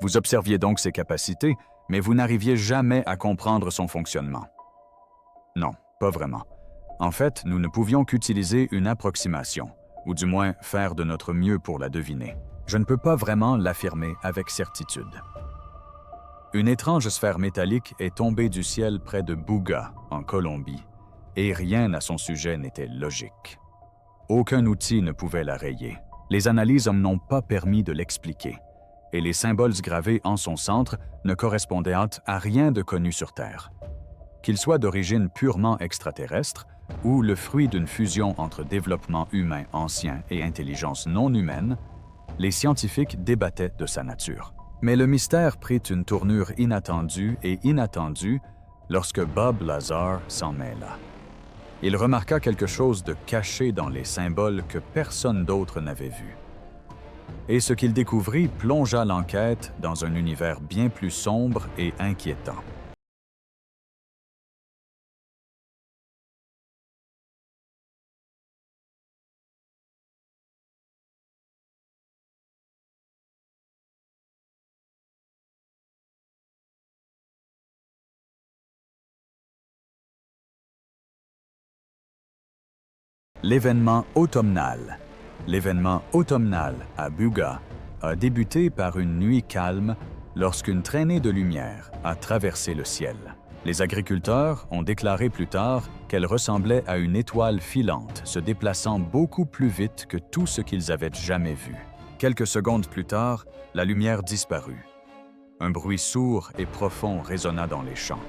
Vous observiez donc ses capacités, mais vous n'arriviez jamais à comprendre son fonctionnement. Non, pas vraiment. En fait, nous ne pouvions qu'utiliser une approximation, ou du moins faire de notre mieux pour la deviner. Je ne peux pas vraiment l'affirmer avec certitude. Une étrange sphère métallique est tombée du ciel près de Buga, en Colombie, et rien à son sujet n'était logique. Aucun outil ne pouvait la rayer. Les analyses n'ont pas permis de l'expliquer, et les symboles gravés en son centre ne correspondaient à rien de connu sur Terre. Qu'ils soient d'origine purement extraterrestre ou le fruit d'une fusion entre développement humain ancien et intelligence non humaine, les scientifiques débattaient de sa nature. Mais le mystère prit une tournure inattendue et inattendue lorsque Bob Lazar s'en mêla. Il remarqua quelque chose de caché dans les symboles que personne d'autre n'avait vu. Et ce qu'il découvrit plongea l'enquête dans un univers bien plus sombre et inquiétant. L'événement automnal. L'événement automnal à Buga a débuté par une nuit calme lorsqu'une traînée de lumière a traversé le ciel. Les agriculteurs ont déclaré plus tard qu'elle ressemblait à une étoile filante se déplaçant beaucoup plus vite que tout ce qu'ils avaient jamais vu. Quelques secondes plus tard, la lumière disparut. Un bruit sourd et profond résonna dans les champs.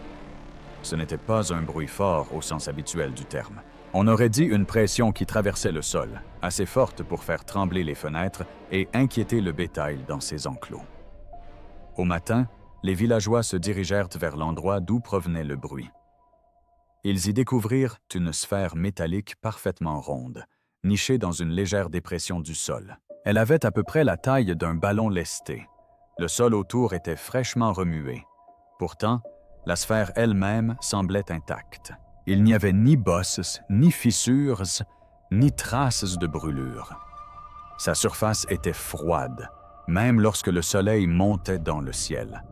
Ce n'était pas un bruit fort au sens habituel du terme. On aurait dit une pression qui traversait le sol, assez forte pour faire trembler les fenêtres et inquiéter le bétail dans ses enclos. Au matin, les villageois se dirigèrent vers l'endroit d'où provenait le bruit. Ils y découvrirent une sphère métallique parfaitement ronde, nichée dans une légère dépression du sol. Elle avait à peu près la taille d'un ballon lesté. Le sol autour était fraîchement remué. Pourtant, la sphère elle-même semblait intacte. Il n'y avait ni bosses, ni fissures, ni traces de brûlure. Sa surface était froide, même lorsque le soleil montait dans le ciel.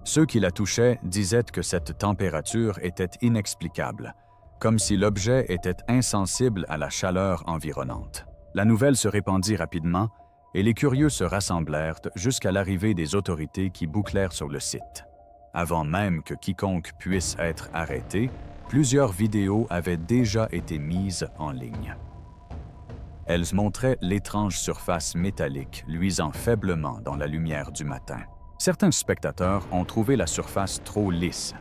Ceux qui la touchaient disaient que cette température était inexplicable, comme si l'objet était insensible à la chaleur environnante. La nouvelle se répandit rapidement et les curieux se rassemblèrent jusqu'à l'arrivée des autorités qui bouclèrent sur le site. Avant même que quiconque puisse être arrêté, plusieurs vidéos avaient déjà été mises en ligne. Elles montraient l'étrange surface métallique luisant faiblement dans la lumière du matin. Certains spectateurs ont trouvé la surface trop lisse,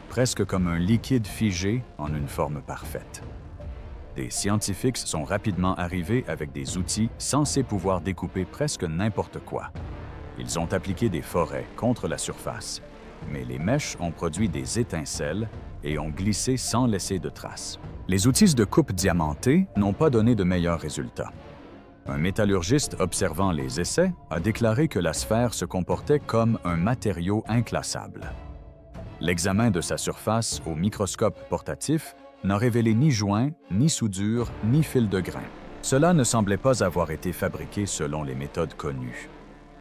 presque comme un liquide figé en une forme parfaite. Des scientifiques sont rapidement arrivés avec des outils censés pouvoir découper presque n'importe quoi. Ils ont appliqué des forêts contre la surface, mais les mèches ont produit des étincelles et ont glissé sans laisser de traces. Les outils de coupe diamantée n'ont pas donné de meilleurs résultats. Un métallurgiste observant les essais a déclaré que la sphère se comportait comme un matériau inclassable. L'examen de sa surface au microscope portatif n'a révélé ni joints, ni soudure, ni fil de grain. Cela ne semblait pas avoir été fabriqué selon les méthodes connues.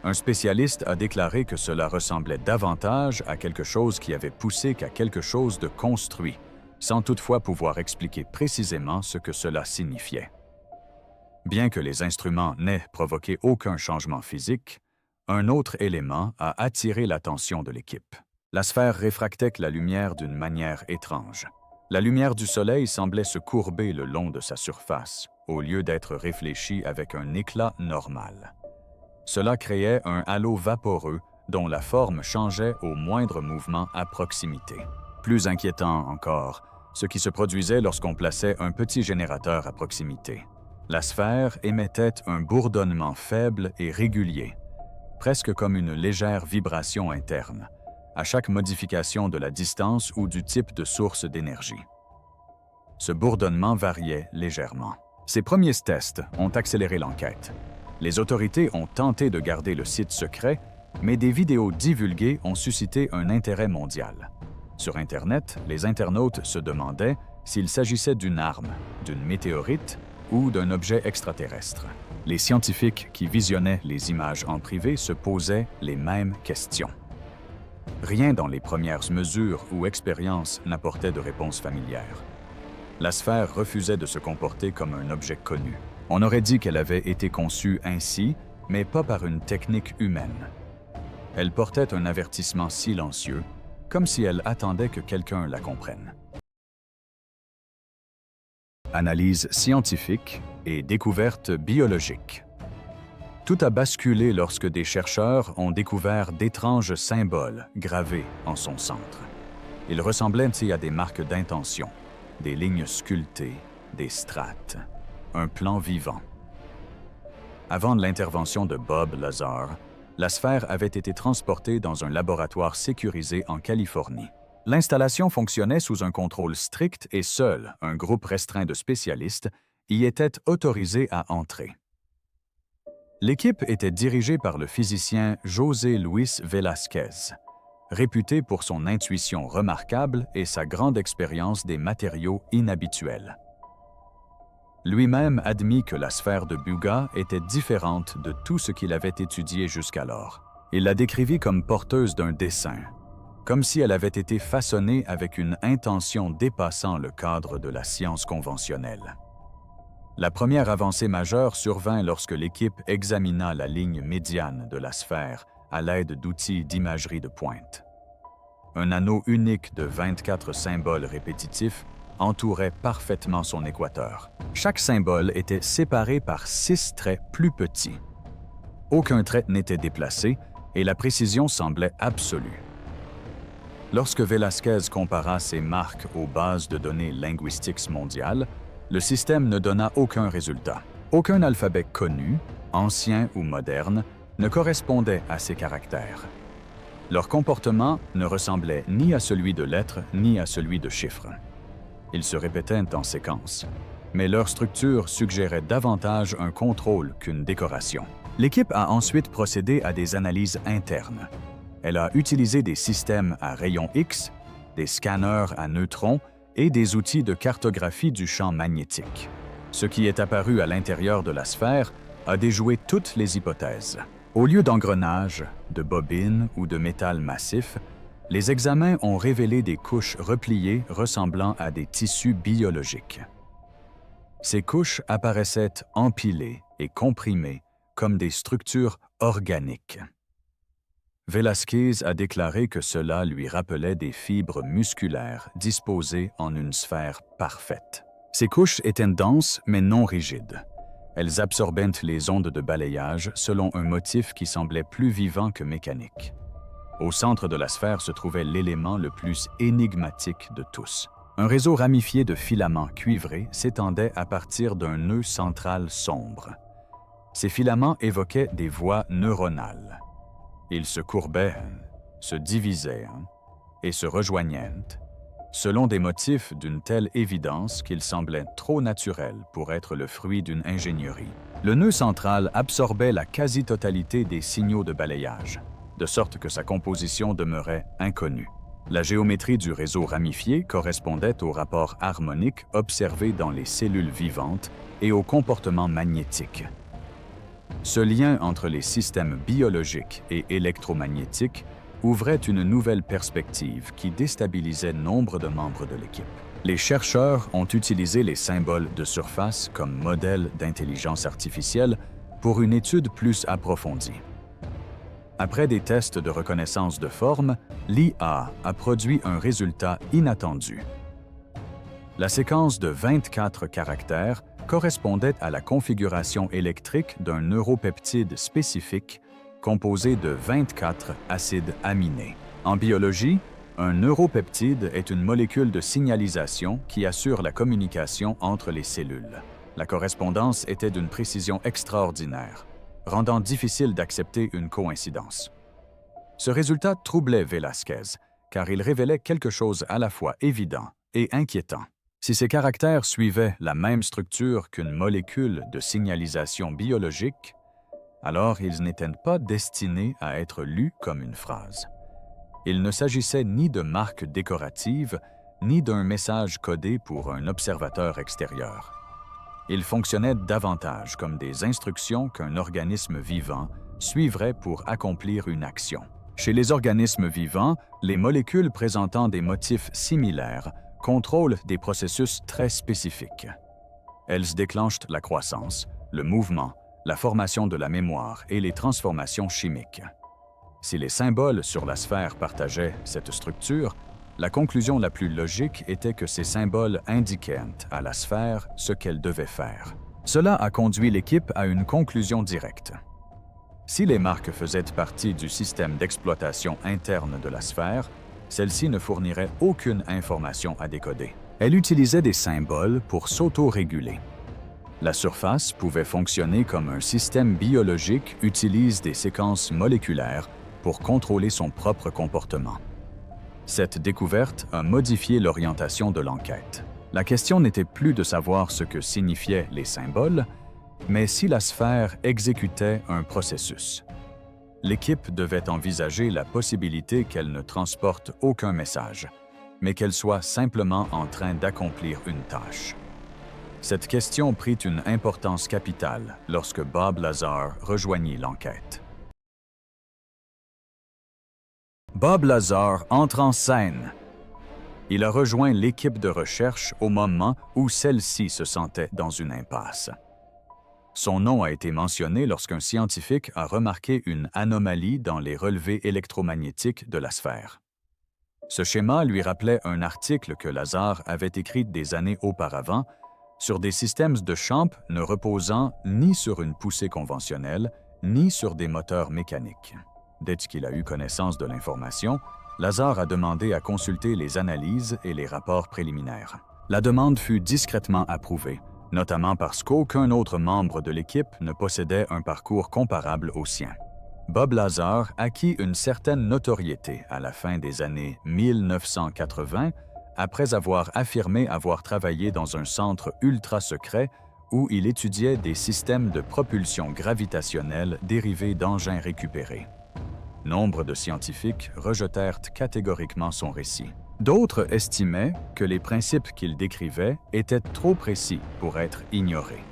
Un spécialiste a déclaré que cela ressemblait davantage à quelque chose qui avait poussé qu'à quelque chose de construit, sans toutefois pouvoir expliquer précisément ce que cela signifiait. Bien que les instruments n'aient provoqué aucun changement physique, un autre élément a attiré l'attention de l'équipe. La sphère réfractait la lumière d'une manière étrange. La lumière du soleil semblait se courber le long de sa surface, au lieu d'être réfléchie avec un éclat normal. Cela créait un halo vaporeux dont la forme changeait au moindre mouvement à proximité. Plus inquiétant encore, ce qui se produisait lorsqu'on plaçait un petit générateur à proximité. La sphère émettait un bourdonnement faible et régulier, presque comme une légère vibration interne, à chaque modification de la distance ou du type de source d'énergie. Ce bourdonnement variait légèrement. Ces premiers tests ont accéléré l'enquête. Les autorités ont tenté de garder le site secret, mais des vidéos divulguées ont suscité un intérêt mondial. Sur Internet, les internautes se demandaient s'il s'agissait d'une arme, d'une météorite ou d'un objet extraterrestre. Les scientifiques qui visionnaient les images en privé se posaient les mêmes questions. Rien dans les premières mesures ou expériences n'apportait de réponse familière. La sphère refusait de se comporter comme un objet connu. On aurait dit qu'elle avait été conçue ainsi, mais pas par une technique humaine. Elle portait un avertissement silencieux, comme si elle attendait que quelqu'un la comprenne. Analyse scientifique et découverte biologique. Tout a basculé lorsque des chercheurs ont découvert d'étranges symboles gravés en son centre. Ils ressemblaient à des marques d'intention, des lignes sculptées, des strates, un plan vivant. Avant l'intervention de Bob Lazar, la sphère avait été transportée dans un laboratoire sécurisé en Californie. L'installation fonctionnait sous un contrôle strict et seul un groupe restreint de spécialistes y était autorisé à entrer. L'équipe était dirigée par le physicien José Luis Velázquez, réputé pour son intuition remarquable et sa grande expérience des matériaux inhabituels. Lui-même admit que la sphère de Buga était différente de tout ce qu'il avait étudié jusqu'alors. Il la décrivit comme porteuse d'un dessein, comme si elle avait été façonnée avec une intention dépassant le cadre de la science conventionnelle. La première avancée majeure survint lorsque l'équipe examina la ligne médiane de la sphère à l'aide d'outils d'imagerie de pointe. Un anneau unique de 24 symboles répétitifs entourait parfaitement son équateur. Chaque symbole était séparé par 6 traits plus petits. Aucun trait n'était déplacé et la précision semblait absolue. Lorsque Velázquez compara ces marques aux bases de données linguistiques mondiales, le système ne donna aucun résultat. Aucun alphabet connu, ancien ou moderne, ne correspondait à ces caractères. Leur comportement ne ressemblait ni à celui de lettres ni à celui de chiffres. Ils se répétaient en séquence, mais leur structure suggérait davantage un contrôle qu'une décoration. L'équipe a ensuite procédé à des analyses internes. Elle a utilisé des systèmes à rayons X, des scanners à neutrons et des outils de cartographie du champ magnétique. Ce qui est apparu à l'intérieur de la sphère a déjoué toutes les hypothèses. Au lieu d'engrenages, de bobines ou de métal massif, les examens ont révélé des couches repliées ressemblant à des tissus biologiques. Ces couches apparaissaient empilées et comprimées comme des structures organiques. Velázquez a déclaré que cela lui rappelait des fibres musculaires disposées en une sphère parfaite. Ces couches étaient denses mais non rigides. Elles absorbaient les ondes de balayage selon un motif qui semblait plus vivant que mécanique. Au centre de la sphère se trouvait l'élément le plus énigmatique de tous. Un réseau ramifié de filaments cuivrés s'étendait à partir d'un nœud central sombre. Ces filaments évoquaient des voies neuronales. Ils se courbaient, se divisaient et se rejoignaient, selon des motifs d'une telle évidence qu'ils semblaient trop naturels pour être le fruit d'une ingénierie. Le nœud central absorbait la quasi-totalité des signaux de balayage, de sorte que sa composition demeurait inconnue. La géométrie du réseau ramifié correspondait au rapport harmonique observé dans les cellules vivantes et au comportement magnétique. Ce lien entre les systèmes biologiques et électromagnétiques ouvrait une nouvelle perspective qui déstabilisait nombre de membres de l'équipe. Les chercheurs ont utilisé les symboles de surface comme modèle d'intelligence artificielle pour une étude plus approfondie. Après des tests de reconnaissance de forme, l'IA a produit un résultat inattendu. La séquence de 24 caractères correspondait à la configuration électrique d'un neuropeptide spécifique composé de 24 acides aminés. En biologie, un neuropeptide est une molécule de signalisation qui assure la communication entre les cellules. La correspondance était d'une précision extraordinaire, rendant difficile d'accepter une coïncidence. Ce résultat troublait Velázquez, car il révélait quelque chose à la fois évident et inquiétant. Si ces caractères suivaient la même structure qu'une molécule de signalisation biologique, alors ils n'étaient pas destinés à être lus comme une phrase. Il ne s'agissait ni de marques décoratives, ni d'un message codé pour un observateur extérieur. Ils fonctionnaient davantage comme des instructions qu'un organisme vivant suivrait pour accomplir une action. Chez les organismes vivants, les molécules présentant des motifs similaires contrôlent des processus très spécifiques. Elles déclenchent la croissance, le mouvement, la formation de la mémoire et les transformations chimiques. Si les symboles sur la sphère partageaient cette structure, la conclusion la plus logique était que ces symboles indiquaient à la sphère ce qu'elle devait faire. Cela a conduit l'équipe à une conclusion directe. Si les marques faisaient partie du système d'exploitation interne de la sphère, celle-ci ne fournirait aucune information à décoder. Elle utilisait des symboles pour s'auto-réguler. La surface pouvait fonctionner comme un système biologique utilise des séquences moléculaires pour contrôler son propre comportement. Cette découverte a modifié l'orientation de l'enquête. La question n'était plus de savoir ce que signifiaient les symboles, mais si la sphère exécutait un processus. L'équipe devait envisager la possibilité qu'elle ne transporte aucun message, mais qu'elle soit simplement en train d'accomplir une tâche. Cette question prit une importance capitale lorsque Bob Lazar rejoignit l'enquête. Bob Lazar entre en scène. Il a rejoint l'équipe de recherche au moment où celle-ci se sentait dans une impasse. Son nom a été mentionné lorsqu'un scientifique a remarqué une anomalie dans les relevés électromagnétiques de la sphère. Ce schéma lui rappelait un article que Lazar avait écrit des années auparavant sur des systèmes de champ ne reposant ni sur une poussée conventionnelle, ni sur des moteurs mécaniques. Dès qu'il a eu connaissance de l'information, Lazar a demandé à consulter les analyses et les rapports préliminaires. La demande fut discrètement approuvée, notamment parce qu'aucun autre membre de l'équipe ne possédait un parcours comparable au sien. Bob Lazar acquit une certaine notoriété à la fin des années 1980 après avoir affirmé avoir travaillé dans un centre ultra secret où il étudiait des systèmes de propulsion gravitationnelle dérivés d'engins récupérés. Nombre de scientifiques rejetèrent catégoriquement son récit. D'autres estimaient que les principes qu'il décrivait étaient trop précis pour être ignorés.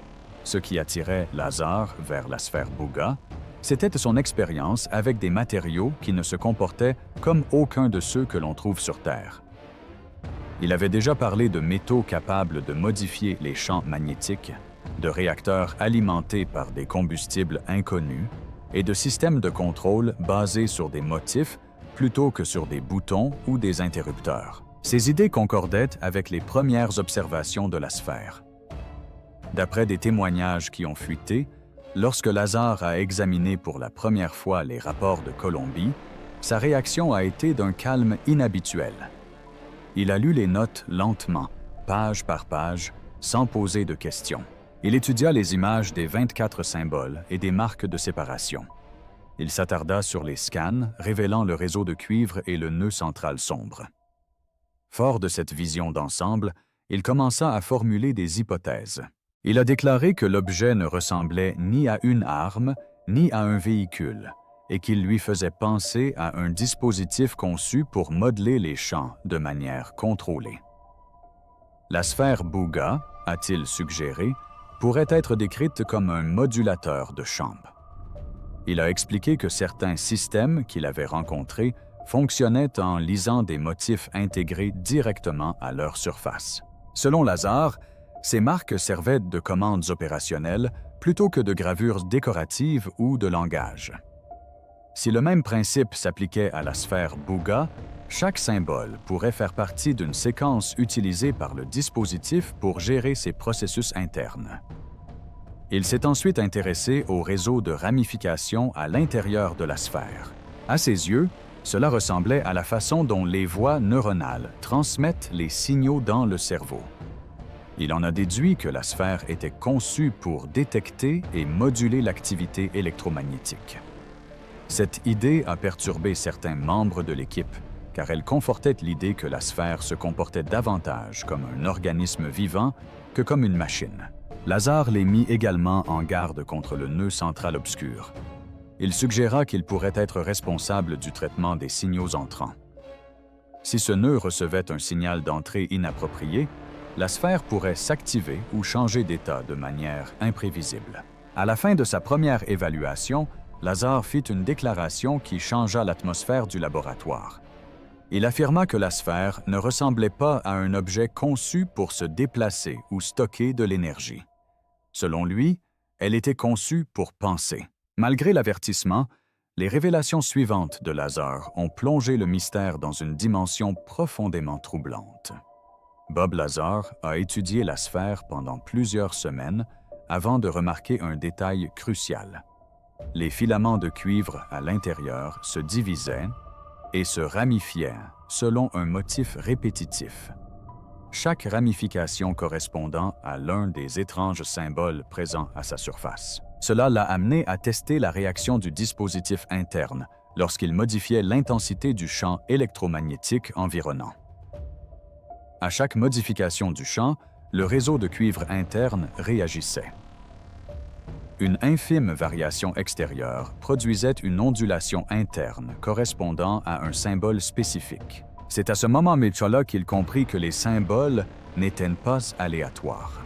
Ce qui attirait Lazar vers la sphère Bouga, c'était son expérience avec des matériaux qui ne se comportaient comme aucun de ceux que l'on trouve sur Terre. Il avait déjà parlé de métaux capables de modifier les champs magnétiques, de réacteurs alimentés par des combustibles inconnus et de systèmes de contrôle basés sur des motifs plutôt que sur des boutons ou des interrupteurs. Ces idées concordaient avec les premières observations de la sphère. D'après des témoignages qui ont fuité, lorsque Lazar a examiné pour la première fois les rapports de Colombie, sa réaction a été d'un calme inhabituel. Il a lu les notes lentement, page par page, sans poser de questions. Il étudia les images des 24 symboles et des marques de séparation. Il s'attarda sur les scans, révélant le réseau de cuivre et le nœud central sombre. Fort de cette vision d'ensemble, il commença à formuler des hypothèses. Il a déclaré que l'objet ne ressemblait ni à une arme, ni à un véhicule, et qu'il lui faisait penser à un dispositif conçu pour modeler les champs de manière contrôlée. La sphère Bouga, a-t-il suggéré, pourrait être décrite comme un modulateur de champ. Il a expliqué que certains systèmes qu'il avait rencontrés fonctionnaient en lisant des motifs intégrés directement à leur surface. Selon Lazar, ces marques servaient de commandes opérationnelles plutôt que de gravures décoratives ou de langage. Si le même principe s'appliquait à la sphère Bouga, chaque symbole pourrait faire partie d'une séquence utilisée par le dispositif pour gérer ses processus internes. Il s'est ensuite intéressé au réseau de ramifications à l'intérieur de la sphère. À ses yeux, cela ressemblait à la façon dont les voies neuronales transmettent les signaux dans le cerveau. Il en a déduit que la sphère était conçue pour détecter et moduler l'activité électromagnétique. Cette idée a perturbé certains membres de l'équipe, car elle confortait l'idée que la sphère se comportait davantage comme un organisme vivant que comme une machine. Lazar les mit également en garde contre le nœud central obscur. Il suggéra qu'il pourrait être responsable du traitement des signaux entrants. Si ce nœud recevait un signal d'entrée inapproprié, la sphère pourrait s'activer ou changer d'état de manière imprévisible. À la fin de sa première évaluation, Lazar fit une déclaration qui changea l'atmosphère du laboratoire. Il affirma que la sphère ne ressemblait pas à un objet conçu pour se déplacer ou stocker de l'énergie. Selon lui, elle était conçue pour penser. Malgré l'avertissement, les révélations suivantes de Lazar ont plongé le mystère dans une dimension profondément troublante. Bob Lazar a étudié la sphère pendant plusieurs semaines avant de remarquer un détail crucial. Les filaments de cuivre à l'intérieur se divisaient et se ramifiaient selon un motif répétitif. Chaque ramification correspondant à l'un des étranges symboles présents à sa surface. Cela l'a amené à tester la réaction du dispositif interne lorsqu'il modifiait l'intensité du champ électromagnétique environnant. À chaque modification du champ, le réseau de cuivre interne réagissait. Une infime variation extérieure produisait une ondulation interne correspondant à un symbole spécifique. C'est à ce moment Mitchell qu'il comprit que les symboles n'étaient pas aléatoires.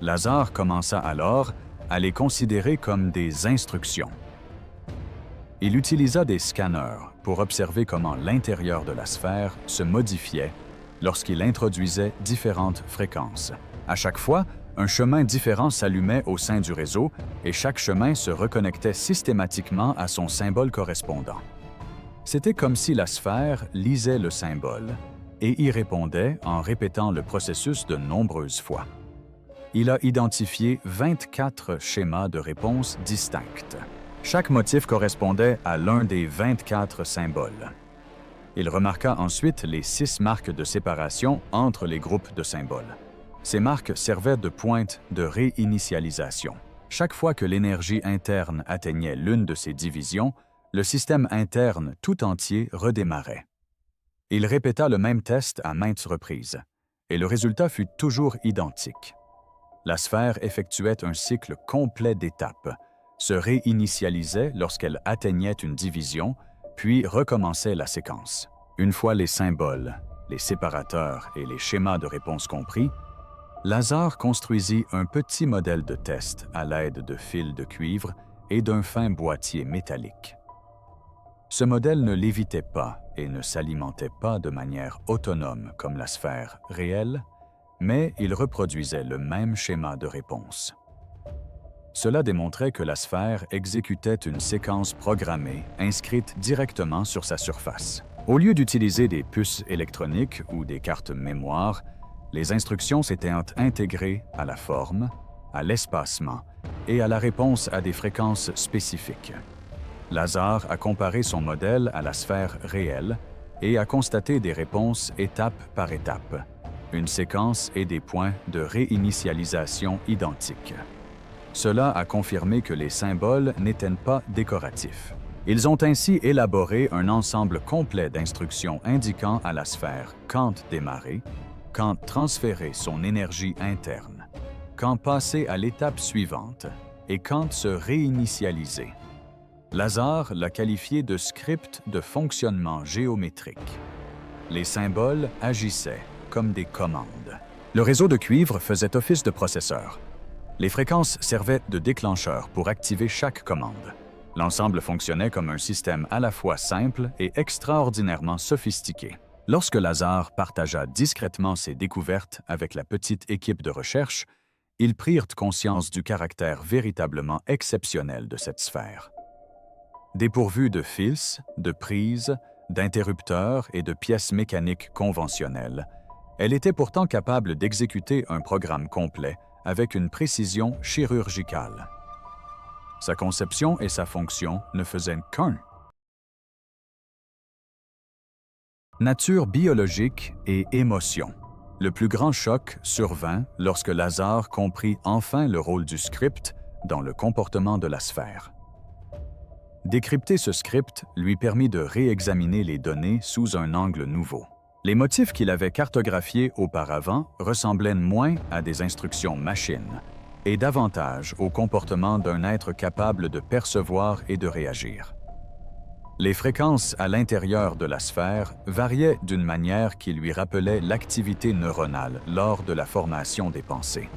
Lazar commença alors à les considérer comme des instructions. Il utilisa des scanners pour observer comment l'intérieur de la sphère se modifiait lorsqu'il introduisait différentes fréquences. À chaque fois, un chemin différent s'allumait au sein du réseau et chaque chemin se reconnectait systématiquement à son symbole correspondant. C'était comme si la sphère lisait le symbole et y répondait en répétant le processus de nombreuses fois. Il a identifié 24 schémas de réponse distincts. Chaque motif correspondait à l'un des 24 symboles. Il remarqua ensuite les 6 marques de séparation entre les groupes de symboles. Ces marques servaient de pointe de réinitialisation. Chaque fois que l'énergie interne atteignait l'une de ces divisions, le système interne tout entier redémarrait. Il répéta le même test à maintes reprises, et le résultat fut toujours identique. La sphère effectuait un cycle complet d'étapes, se réinitialisait lorsqu'elle atteignait une division, puis recommençait la séquence. Une fois les symboles, les séparateurs et les schémas de réponse compris, Lazar construisit un petit modèle de test à l'aide de fils de cuivre et d'un fin boîtier métallique. Ce modèle ne lévitait pas et ne s'alimentait pas de manière autonome comme la sphère réelle, mais il reproduisait le même schéma de réponse. Cela démontrait que la sphère exécutait une séquence programmée inscrite directement sur sa surface. Au lieu d'utiliser des puces électroniques ou des cartes mémoire, les instructions s'étaient intégrées à la forme, à l'espacement et à la réponse à des fréquences spécifiques. Lazar a comparé son modèle à la sphère réelle et a constaté des réponses étape par étape, une séquence et des points de réinitialisation identiques. Cela a confirmé que les symboles n'étaient pas décoratifs. Ils ont ainsi élaboré un ensemble complet d'instructions indiquant à la sphère quand démarrer, quand transférer son énergie interne, quand passer à l'étape suivante et quand se réinitialiser. Lazar l'a qualifié de script de fonctionnement géométrique. Les symboles agissaient comme des commandes. Le réseau de cuivre faisait office de processeur. Les fréquences servaient de déclencheur pour activer chaque commande. L'ensemble fonctionnait comme un système à la fois simple et extraordinairement sophistiqué. Lorsque Lazar partagea discrètement ses découvertes avec la petite équipe de recherche, ils prirent conscience du caractère véritablement exceptionnel de cette sphère. Dépourvue de fils, de prises, d'interrupteurs et de pièces mécaniques conventionnelles, elle était pourtant capable d'exécuter un programme complet avec une précision chirurgicale. Sa conception et sa fonction ne faisaient qu'un. Nature biologique et émotion. Le plus grand choc survint lorsque Lazar comprit enfin le rôle du script dans le comportement de la sphère. Décrypter ce script lui permit de réexaminer les données sous un angle nouveau. Les motifs qu'il avait cartographiés auparavant ressemblaient moins à des instructions machines et davantage au comportement d'un être capable de percevoir et de réagir. Les fréquences à l'intérieur de la sphère variaient d'une manière qui lui rappelait l'activité neuronale lors de la formation des pensées.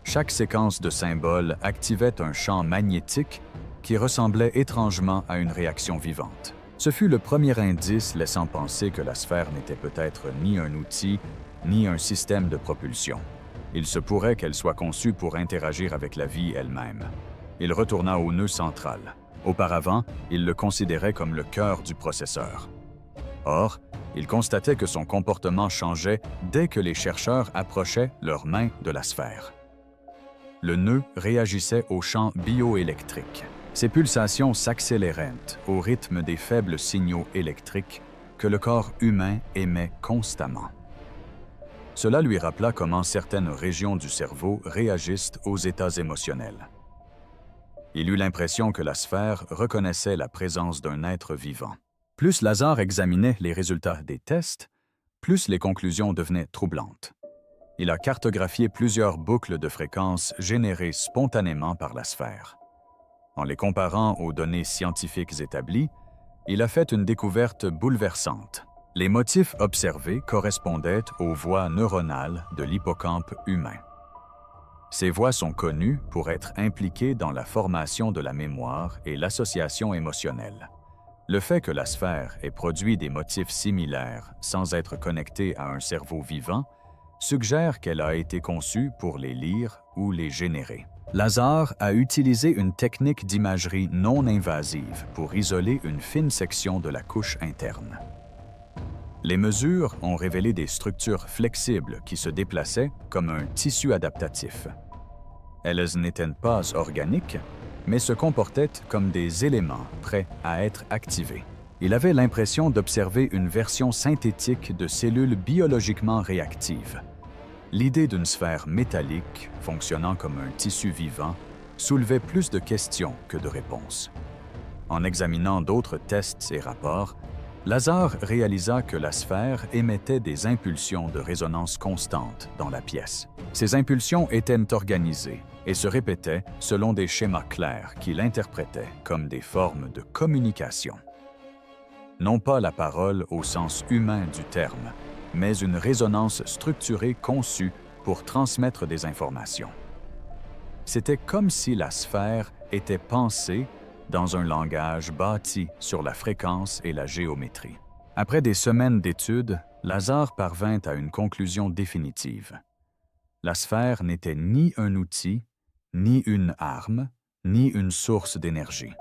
Chaque séquence de symboles activait un champ magnétique qui ressemblait étrangement à une réaction vivante. Ce fut le premier indice laissant penser que la sphère n'était peut-être ni un outil, ni un système de propulsion. Il se pourrait qu'elle soit conçue pour interagir avec la vie elle-même. Il retourna au nœud central. Auparavant, il le considérait comme le cœur du processeur. Or, il constatait que son comportement changeait dès que les chercheurs approchaient leurs mains de la sphère. Le nœud réagissait au champ bioélectrique. Ses pulsations s'accéléraient au rythme des faibles signaux électriques que le corps humain émet constamment. Cela lui rappela comment certaines régions du cerveau réagissent aux états émotionnels. Il eut l'impression que la sphère reconnaissait la présence d'un être vivant. Plus Lazare examinait les résultats des tests, plus les conclusions devenaient troublantes. Il a cartographié plusieurs boucles de fréquences générées spontanément par la sphère. En les comparant aux données scientifiques établies, il a fait une découverte bouleversante. Les motifs observés correspondaient aux voies neuronales de l'hippocampe humain. Ces voies sont connues pour être impliquées dans la formation de la mémoire et l'association émotionnelle. Le fait que la sphère ait produit des motifs similaires sans être connectée à un cerveau vivant suggère qu'elle a été conçue pour les lire ou les générer. Lazare a utilisé une technique d'imagerie non invasive pour isoler une fine section de la couche interne. Les mesures ont révélé des structures flexibles qui se déplaçaient comme un tissu adaptatif. Elles n'étaient pas organiques, mais se comportaient comme des éléments prêts à être activés. Il avait l'impression d'observer une version synthétique de cellules biologiquement réactives. L'idée d'une sphère métallique, fonctionnant comme un tissu vivant, soulevait plus de questions que de réponses. En examinant d'autres tests et rapports, Lazare réalisa que la sphère émettait des impulsions de résonance constantes dans la pièce. Ces impulsions étaient organisées et se répétaient selon des schémas clairs qu'il interprétait comme des formes de communication. Non pas la parole au sens humain du terme, mais une résonance structurée conçue pour transmettre des informations. C'était comme si la sphère était pensée dans un langage bâti sur la fréquence et la géométrie. Après des semaines d'études, Lazare parvint à une conclusion définitive. La sphère n'était ni un outil, ni une arme, ni une source d'énergie.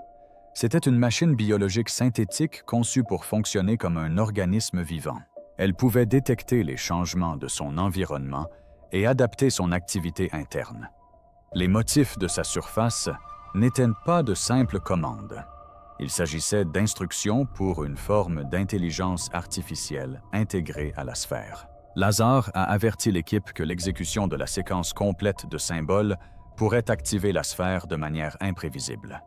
C'était une machine biologique synthétique conçue pour fonctionner comme un organisme vivant. Elle pouvait détecter les changements de son environnement et adapter son activité interne. Les motifs de sa surface n'étaient pas de simples commandes. Il s'agissait d'instructions pour une forme d'intelligence artificielle intégrée à la sphère. Lazare a averti l'équipe que l'exécution de la séquence complète de symboles pourrait activer la sphère de manière imprévisible.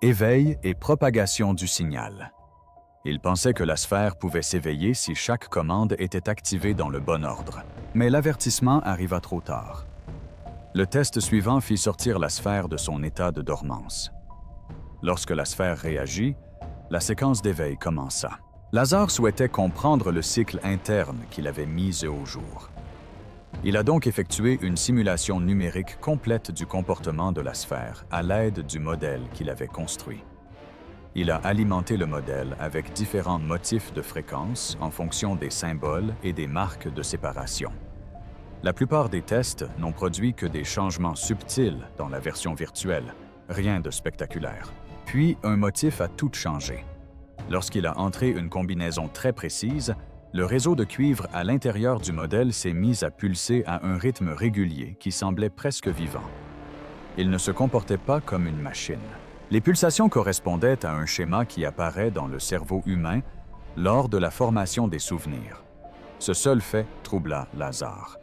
Éveil et propagation du signal. Il pensait que la sphère pouvait s'éveiller si chaque commande était activée dans le bon ordre. Mais l'avertissement arriva trop tard. Le test suivant fit sortir la sphère de son état de dormance. Lorsque la sphère réagit, la séquence d'éveil commença. Lazare souhaitait comprendre le cycle interne qu'il avait mis au jour. Il a donc effectué une simulation numérique complète du comportement de la sphère à l'aide du modèle qu'il avait construit. Il a alimenté le modèle avec différents motifs de fréquence en fonction des symboles et des marques de séparation. La plupart des tests n'ont produit que des changements subtils dans la version virtuelle, rien de spectaculaire. Puis, un motif a tout changé. Lorsqu'il a entré une combinaison très précise, le réseau de cuivre à l'intérieur du modèle s'est mis à pulser à un rythme régulier qui semblait presque vivant. Il ne se comportait pas comme une machine. Les pulsations correspondaient à un schéma qui apparaît dans le cerveau humain lors de la formation des souvenirs. Ce seul fait troubla Lazare.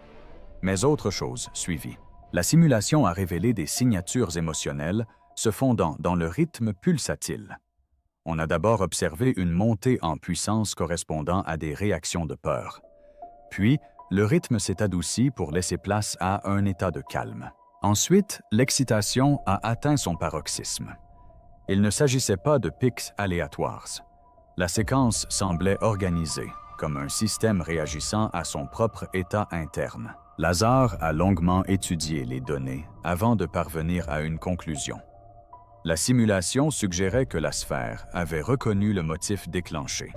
Mais autre chose suivit. La simulation a révélé des signatures émotionnelles se fondant dans le rythme pulsatile. On a d'abord observé une montée en puissance correspondant à des réactions de peur. Puis, le rythme s'est adouci pour laisser place à un état de calme. Ensuite, l'excitation a atteint son paroxysme. Il ne s'agissait pas de pics aléatoires. La séquence semblait organisée, comme un système réagissant à son propre état interne. Lazar a longuement étudié les données avant de parvenir à une conclusion. La simulation suggérait que la sphère avait reconnu le motif déclenché.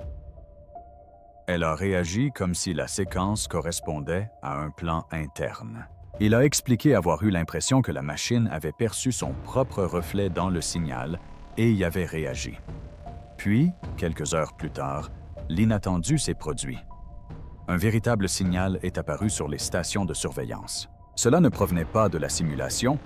Elle a réagi comme si la séquence correspondait à un plan interne. Il a expliqué avoir eu l'impression que la machine avait perçu son propre reflet dans le signal et y avait réagi. Puis, quelques heures plus tard, l'inattendu s'est produit. Un véritable signal est apparu sur les stations de surveillance. Cela ne provenait pas de la simulation,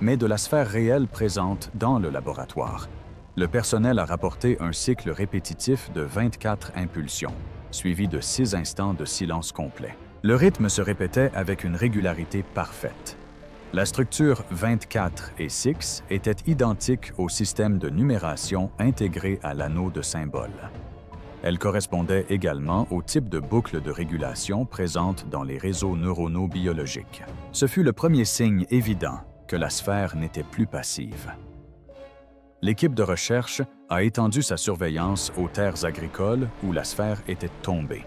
mais de la sphère réelle présente dans le laboratoire. Le personnel a rapporté un cycle répétitif de 24 impulsions, suivi de 6 instants de silence complet. Le rythme se répétait avec une régularité parfaite. La structure 24 et 6 était identique au système de numération intégré à l'anneau de symboles. Elle correspondait également au type de boucle de régulation présente dans les réseaux neuronaux biologiques. Ce fut le premier signe évident que la sphère n'était plus passive. L'équipe de recherche a étendu sa surveillance aux terres agricoles où la sphère était tombée.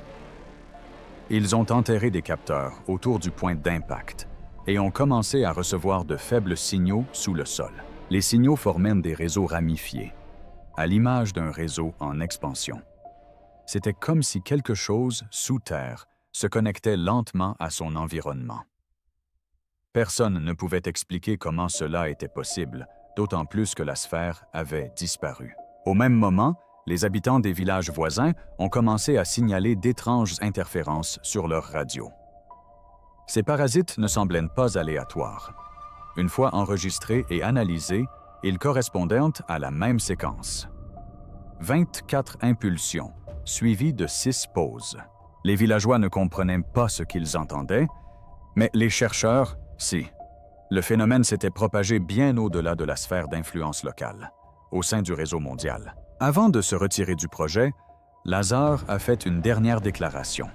Ils ont enterré des capteurs autour du point d'impact et ont commencé à recevoir de faibles signaux sous le sol. Les signaux formaient des réseaux ramifiés, à l'image d'un réseau en expansion. C'était comme si quelque chose, sous terre, se connectait lentement à son environnement. Personne ne pouvait expliquer comment cela était possible, d'autant plus que la sphère avait disparu. Au même moment, les habitants des villages voisins ont commencé à signaler d'étranges interférences sur leurs radios. Ces parasites ne semblaient pas aléatoires. Une fois enregistrés et analysés, ils correspondaient à la même séquence. 24 impulsions, suivies de 6 pauses. Les villageois ne comprenaient pas ce qu'ils entendaient, mais les chercheurs, si. Le phénomène s'était propagé bien au-delà de la sphère d'influence locale, au sein du réseau mondial. Avant de se retirer du projet, Lazar a fait une dernière déclaration.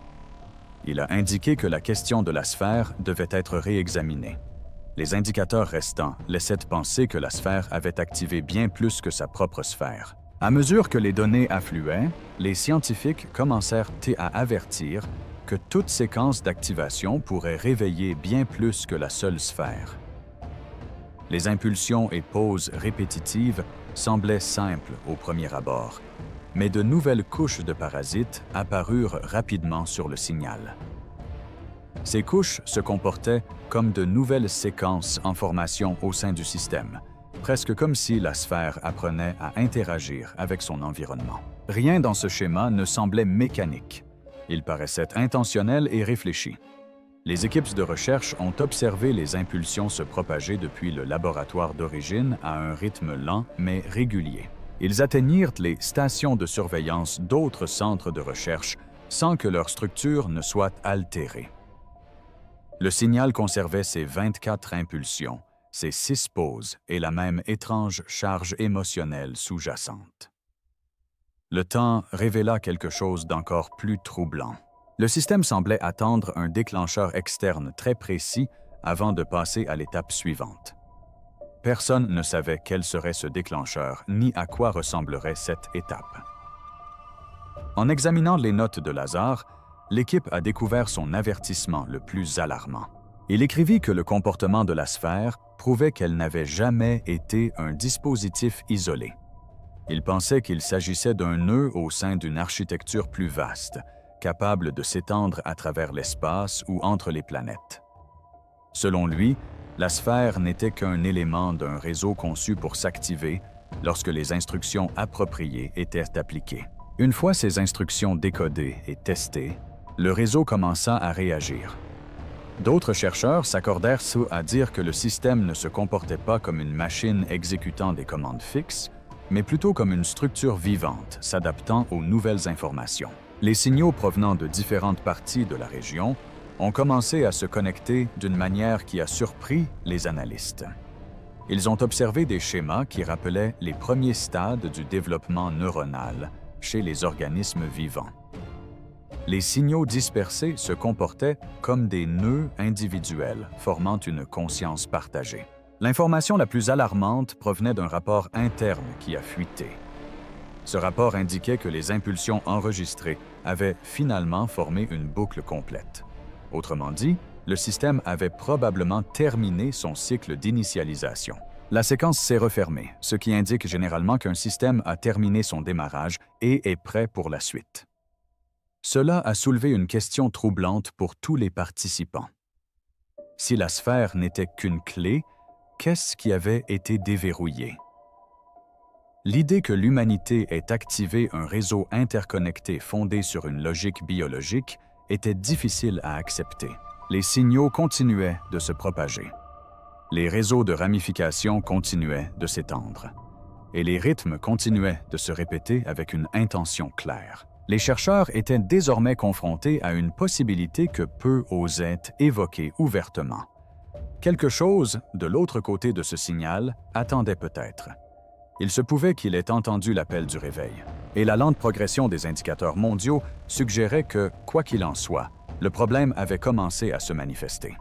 Il a indiqué que la question de la sphère devait être réexaminée. Les indicateurs restants laissaient penser que la sphère avait activé bien plus que sa propre sphère. À mesure que les données affluaient, les scientifiques commencèrent à avertir que toute séquence d'activation pourrait réveiller bien plus que la seule sphère. Les impulsions et pauses répétitives semblaient simples au premier abord, mais de nouvelles couches de parasites apparurent rapidement sur le signal. Ces couches se comportaient comme de nouvelles séquences en formation au sein du système, presque comme si la sphère apprenait à interagir avec son environnement. Rien dans ce schéma ne semblait mécanique. Il paraissait intentionnel et réfléchi. Les équipes de recherche ont observé les impulsions se propager depuis le laboratoire d'origine à un rythme lent mais régulier. Ils atteignirent les stations de surveillance d'autres centres de recherche sans que leur structure ne soit altérée. Le signal conservait ses 24 impulsions, ses 6 pauses et la même étrange charge émotionnelle sous-jacente. Le temps révéla quelque chose d'encore plus troublant. Le système semblait attendre un déclencheur externe très précis avant de passer à l'étape suivante. Personne ne savait quel serait ce déclencheur ni à quoi ressemblerait cette étape. En examinant les notes de Lazar, l'équipe a découvert son avertissement le plus alarmant. Il écrivit que le comportement de la sphère prouvait qu'elle n'avait jamais été un dispositif isolé. Il pensait qu'il s'agissait d'un nœud au sein d'une architecture plus vaste, capable de s'étendre à travers l'espace ou entre les planètes. Selon lui, la sphère n'était qu'un élément d'un réseau conçu pour s'activer lorsque les instructions appropriées étaient appliquées. Une fois ces instructions décodées et testées, le réseau commença à réagir. D'autres chercheurs s'accordèrent à dire que le système ne se comportait pas comme une machine exécutant des commandes fixes, mais plutôt comme une structure vivante s'adaptant aux nouvelles informations. Les signaux provenant de différentes parties de la région ont commencé à se connecter d'une manière qui a surpris les analystes. Ils ont observé des schémas qui rappelaient les premiers stades du développement neuronal chez les organismes vivants. Les signaux dispersés se comportaient comme des nœuds individuels formant une conscience partagée. L'information la plus alarmante provenait d'un rapport interne qui a fuité. Ce rapport indiquait que les impulsions enregistrées avaient finalement formé une boucle complète. Autrement dit, le système avait probablement terminé son cycle d'initialisation. La séquence s'est refermée, ce qui indique généralement qu'un système a terminé son démarrage et est prêt pour la suite. Cela a soulevé une question troublante pour tous les participants. Si la sphère n'était qu'une clé, qu'est-ce qui avait été déverrouillé? L'idée que l'humanité ait activé un réseau interconnecté fondé sur une logique biologique était difficile à accepter. Les signaux continuaient de se propager. Les réseaux de ramification continuaient de s'étendre. Et les rythmes continuaient de se répéter avec une intention claire. Les chercheurs étaient désormais confrontés à une possibilité que peu osaient évoquer ouvertement. Quelque chose, de l'autre côté de ce signal, attendait peut-être. Il se pouvait qu'il ait entendu l'appel du réveil. Et la lente progression des indicateurs mondiaux suggérait que, quoi qu'il en soit, le problème avait commencé à se manifester.